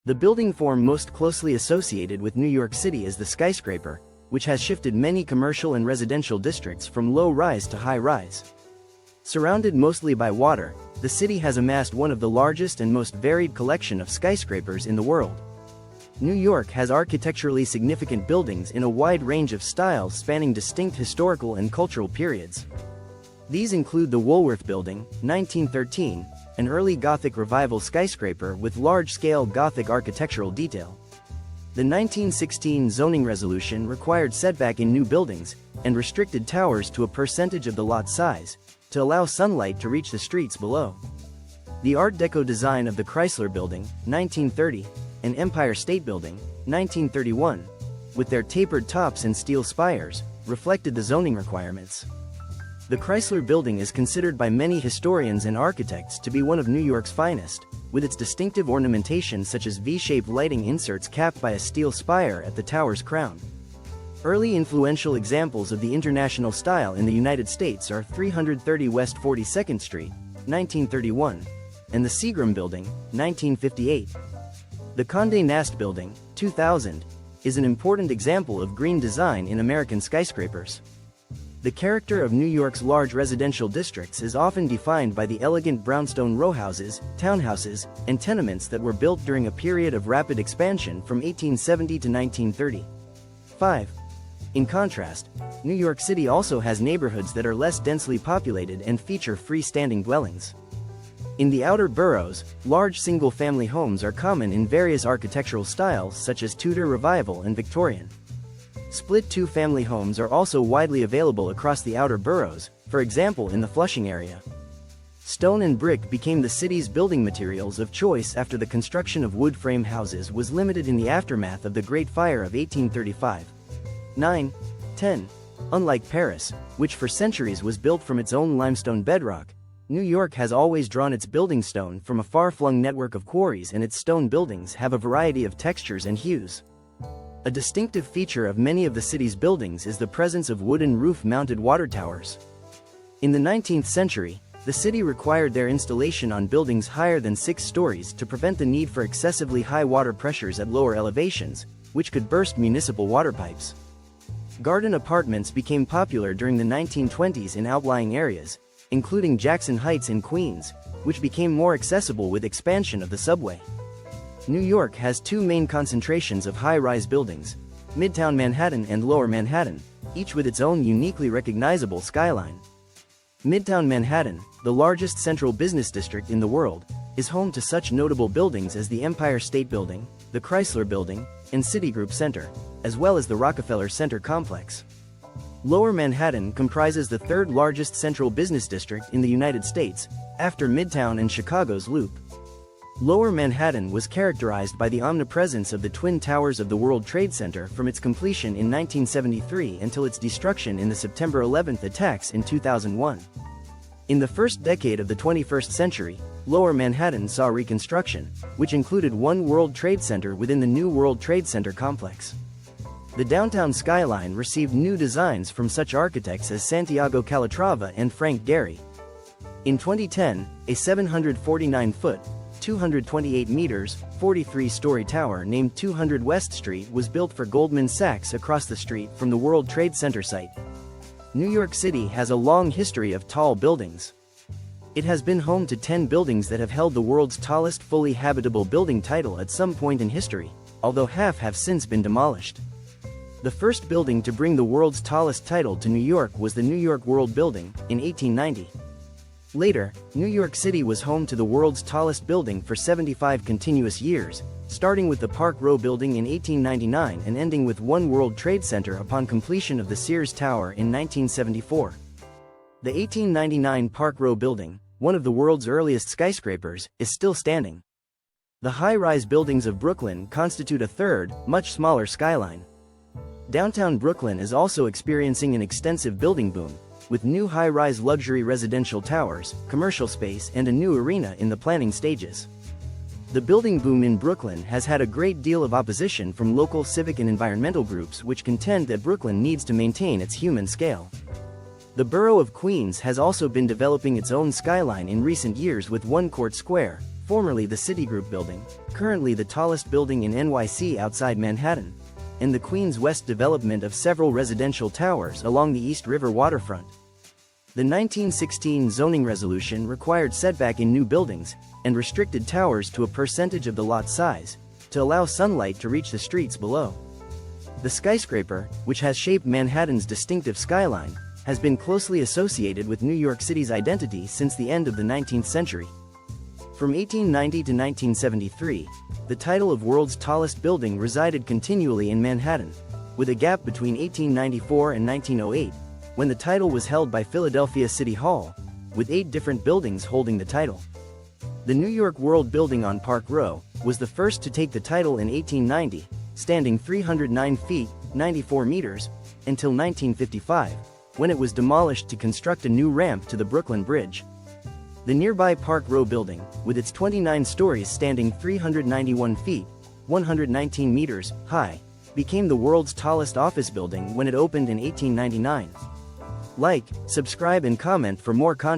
The building form most closely associated with New York City is the skyscraper, which has shifted many commercial and residential districts from low-rise to high-rise. Surrounded mostly by water, the city has amassed one of the largest and most varied collection of skyscrapers in the world. New York has architecturally significant buildings in a wide range of styles spanning distinct historical and cultural periods. These include the Woolworth Building, 1913, an early Gothic Revival skyscraper with large-scale Gothic architectural detail. The 1916 zoning resolution required setback in new buildings and restricted towers to a percentage of the lot size to allow sunlight to reach the streets below. The Art Deco design of the Chrysler Building, 1930, and Empire State Building, 1931, with their tapered tops and steel spires, reflected the zoning requirements. The Chrysler Building is considered by many historians and architects to be one of New York's finest, with its distinctive ornamentation such as V-shaped lighting inserts capped by a steel spire at the tower's crown. Early influential examples of the international style in the United States are 330 West 42nd Street, 1931, and the Seagram Building, 1958. The Condé Nast Building, 2000, is an important example of green design in American skyscrapers. The character of New York's large residential districts is often defined by the elegant brownstone rowhouses, townhouses, and tenements that were built during a period of rapid expansion from 1870 to 1930. 5. In contrast, New York City also has neighborhoods that are less densely populated and feature freestanding dwellings. In the outer boroughs, large single-family homes are common in various architectural styles such as Tudor Revival and Victorian. Split two-family homes are also widely available across the outer boroughs, for example in the Flushing area. Stone and brick became the city's building materials of choice after the construction of wood frame houses was limited in the aftermath of the Great Fire of 1835. 9. 10. Unlike Paris, which for centuries was built from its own limestone bedrock, New York has always drawn its building stone from a far-flung network of quarries, and its stone buildings have a variety of textures and hues. A distinctive feature of many of the city's buildings is the presence of wooden roof-mounted water towers. In the 19th century, the city required their installation on buildings higher than 6 stories to prevent the need for excessively high water pressures at lower elevations, which could burst municipal water pipes. Garden apartments became popular during the 1920s in outlying areas, including Jackson Heights in Queens, which became more accessible with expansion of the subway. New York has two main concentrations of high-rise buildings, Midtown Manhattan and Lower Manhattan, each with its own uniquely recognizable skyline. Midtown Manhattan, the largest central business district in the world, is home to such notable buildings as the Empire State Building, the Chrysler Building, and Citigroup Center, as well as the Rockefeller Center complex. Lower Manhattan comprises the third largest central business district in the United States, after Midtown and Chicago's Loop. Lower Manhattan was characterized by the omnipresence of the Twin Towers of the World Trade Center from its completion in 1973 until its destruction in the September 11 attacks in 2001. In the first decade of the 21st century, Lower Manhattan saw reconstruction, which included one World Trade Center within the new World Trade Center complex. The downtown skyline received new designs from such architects as Santiago Calatrava and Frank Gehry. In 2010, a 749-foot, 228 meters, 43-story tower named 200 West Street was built for Goldman Sachs across the street from the World Trade Center site. New York City has a long history of tall buildings. It has been home to 10 buildings that have held the world's tallest fully habitable building title at some point in history, although half have since been demolished. The first building to bring the world's tallest title to New York was the New York World Building, in 1890. Later, New York City was home to the world's tallest building for 75 continuous years, starting with the Park Row Building in 1899 and ending with One World Trade Center upon completion of the Sears Tower in 1974. The 1899 Park Row Building, one of the world's earliest skyscrapers, is still standing. The high-rise buildings of Brooklyn constitute a third, much smaller skyline. Downtown Brooklyn is also experiencing an extensive building boom, with new high-rise luxury residential towers, commercial space, and a new arena in the planning stages. The building boom in Brooklyn has had a great deal of opposition from local civic and environmental groups which contend that Brooklyn needs to maintain its human scale. The borough of Queens has also been developing its own skyline in recent years with One Court Square, formerly the Citigroup building, currently the tallest building in NYC outside Manhattan, and the Queens West development of several residential towers along the East River waterfront. The 1916 zoning resolution required setback in new buildings and restricted towers to a percentage of the lot size to allow sunlight to reach the streets below. The skyscraper, which has shaped Manhattan's distinctive skyline, has been closely associated with New York City's identity since the end of the 19th century. From 1890 to 1973, the title of world's tallest building resided continually in Manhattan, with a gap between 1894 and 1908, when the title was held by Philadelphia City Hall, with 8 different buildings holding the title. The New York World Building on Park Row was the first to take the title in 1890, standing 309 feet, 94 meters, until 1955, when it was demolished to construct a new ramp to the Brooklyn Bridge. The nearby Park Row building, with its 29 stories standing 391 feet, 119 meters, high, became the world's tallest office building when it opened in 1899. Like, subscribe and comment for more content.